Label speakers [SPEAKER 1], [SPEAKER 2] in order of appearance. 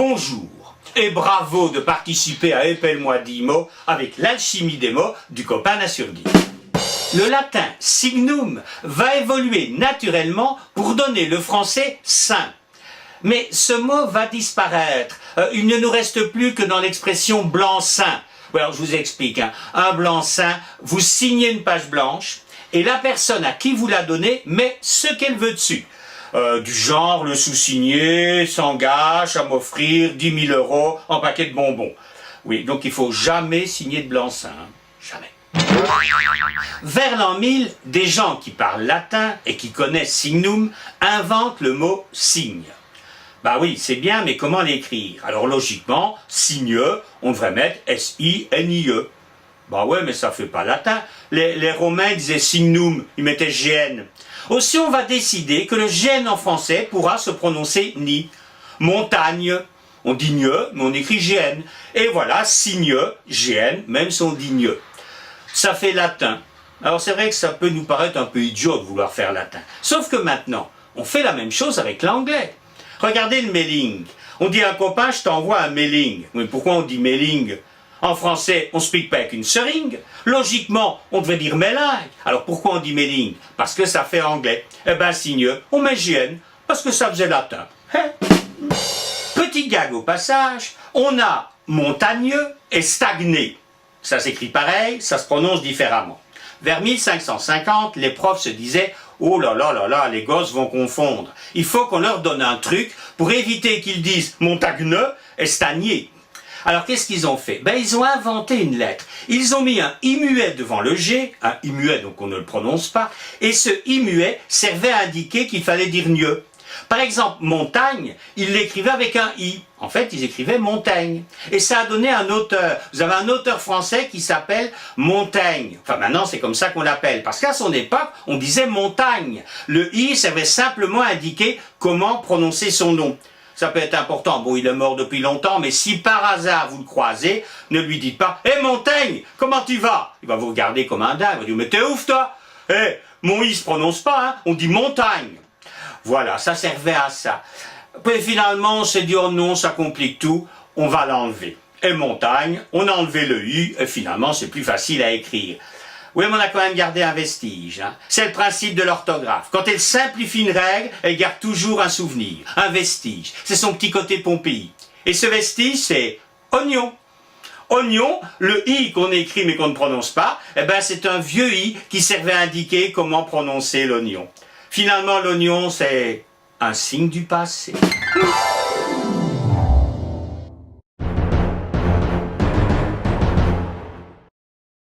[SPEAKER 1] Bonjour et bravo de participer à Épelle-moi 10 mots avec l'alchimie des mots du copain Nassurdi. Le latin signum va évoluer naturellement pour donner le français saint. Mais ce mot va disparaître. Il ne nous reste plus que dans l'expression blanc-seing. Alors je vous explique. Un blanc-seing, vous signez une page blanche et la personne à qui vous la donnez met ce qu'elle veut dessus. Du genre, le sous-signé s'engage à m'offrir 10 000 € en paquet de bonbons. Oui, donc il faut jamais signer de blanc-seing. Jamais. Vers l'an 1000, des gens qui parlent latin et qui connaissent signum inventent le mot signe. Bah oui, c'est bien, mais comment l'écrire? Alors logiquement, signe, on devrait mettre S-I-N-I-E. Bah ouais, mais ça fait pas latin. Les Romains disaient signum, ils mettaient GN. Aussi, on va décider que le GN en français pourra se prononcer ni. Montagne, on dit gne, mais on écrit GN. Et voilà, signe, GN, même si on dit gne. Ça fait latin. Alors c'est vrai que ça peut nous paraître un peu idiot de vouloir faire latin. Sauf que maintenant, on fait la même chose avec l'anglais. Regardez le mailing. On dit à un copain, je t'envoie un mailing. Mais pourquoi on dit mailing? En français, on ne speak pas avec une seringue. Logiquement, on devait dire mailing. Alors pourquoi on dit mailing? Parce que ça fait anglais. Eh ben, signe, on met GN, parce que ça faisait latin. Petit gag au passage, on a montagneux et stagné. Ça s'écrit pareil, ça se prononce différemment. Vers 1550, les profs se disaient « Oh là là là là, les gosses vont confondre. Il faut qu'on leur donne un truc pour éviter qu'ils disent montagneux et stagné. » Alors qu'est-ce qu'ils ont fait? Ben ils ont inventé une lettre. Ils ont mis un i muet devant le G, un i muet donc on ne le prononce pas, et ce i muet servait à indiquer qu'il fallait dire mieux. Par exemple, montagne, ils l'écrivaient avec un i. En fait, ils écrivaient Montaigne. Et ça a donné un auteur. Vous avez un auteur français qui s'appelle Montaigne. Enfin, maintenant, c'est comme ça qu'on l'appelle. Parce qu'à son époque, on disait montagne. Le i servait simplement à indiquer comment prononcer son nom. Ça peut être important. Bon, il est mort depuis longtemps, mais si par hasard vous le croisez, ne lui dites pas « Hé, Montaigne, comment tu vas ?» Il va vous regarder comme un dingue. Il va dire « Mais t'es ouf, toi !»« Hé, mon i se prononce pas, hein, on dit montagne. » Voilà, ça servait à ça. Puis finalement, on s'est dit, oh non, ça complique tout, on va l'enlever. Et montagne, on a enlevé le U, et finalement, c'est plus facile à écrire. Oui, mais on a quand même gardé un vestige. Hein. C'est le principe de l'orthographe. Quand elle simplifie une règle, elle garde toujours un souvenir, un vestige. C'est son petit côté Pompéi. Et ce vestige, c'est oignon. Oignon, le i qu'on écrit mais qu'on ne prononce pas, eh ben c'est un vieux i qui servait à indiquer comment prononcer l'oignon. Finalement, l'oignon, c'est un signe du passé.